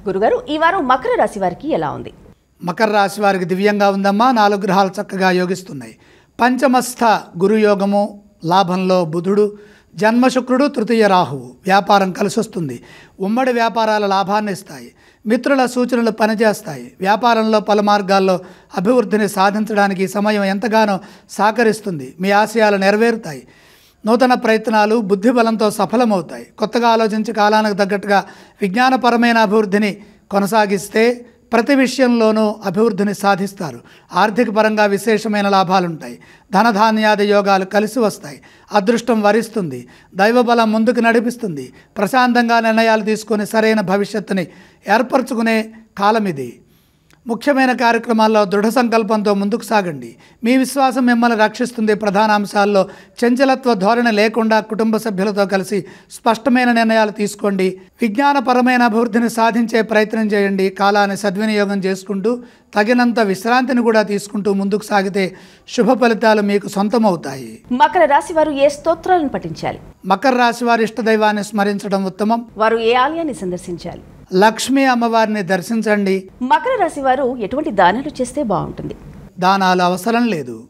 గురుగారు, ఈ వారం మకర రాశి వారికి ఎలా ఉంది? మకర రాశి వారికి దివ్యంగా ఉందమ్మా. 4 గ్రహాలు చక్కగా యోగిస్తున్నాయి. పంచమస్థ గురుయోగము, లాభంలో బుధుడు, జన్మ శుక్రుడు, తృతీయ రాహువు. వ్యాపారం కలిసొస్తుంది. ఉమ్మడి వ్యాపారాల లాభాన్ని ఇస్తాయి. మిత్రుల సూచనలు పనిచేస్తాయి. వ్యాపారంలో పలు మార్గాల్లో అభివృద్ధిని సాధించడానికి ఈ సమయం ఎంతగానో సహకరిస్తుంది. మీ ఆశయాలు నెరవేరుతాయి. నూతన ప్రయత్నాలు బుద్ధిబలంతో సఫలమవుతాయి. కొత్తగా ఆలోచించి కాలానికి తగ్గట్టుగా విజ్ఞానపరమైన అభివృద్ధిని కొనసాగిస్తే ప్రతి విషయంలోనూ అభివృద్ధిని సాధిస్తారు. ఆర్థిక పరంగా విశేషమైన లాభాలుంటాయి. ధనధాన్యాది యోగాలు కలిసి వస్తాయి. అదృష్టం వరిస్తుంది. దైవబలం ముందుకు నడిపిస్తుంది. ప్రశాంతంగా నిర్ణయాలు తీసుకొని సరైన భవిష్యత్తుని ఏర్పరచుకునే కాలం ఇది. ముఖ్యమైన కార్యక్రమాల్లో దృఢ సంకల్పంతో ముందుకు సాగండి. మీ విశ్వాసం మిమ్మల్ని రక్షిస్తుంది. ప్రధాన అంశాల్లో చంచలత్వ ధోరణి లేకుండా కుటుంబ సభ్యులతో కలిసి స్పష్టమైన నిర్ణయాలు తీసుకోండి. విజ్ఞానపరమైన అభివృద్ధిని సాధించే ప్రయత్నం చేయండి. కాలాన్ని సద్వినియోగం చేసుకుంటూ తగినంత విశ్రాంతిని కూడా తీసుకుంటూ ముందుకు సాగితే శుభ ఫలితాలు మీకు సొంతమవుతాయి. మకర రాశి వారు ఏ స్తోత్రాలను పఠించాలి? మకర రాశి వారి ఇష్టదైవాన్ని స్మరించడం ఉత్తమం. వారు ఏ ఆలయాన్ని సందర్శించాలి? లక్ష్మీ అమ్మవారిని దర్శించండి. మకర రాశి వారు ఎటువంటి దానాలు చేస్తే బాగుంటుంది? దానాలు అవసరం లేదు.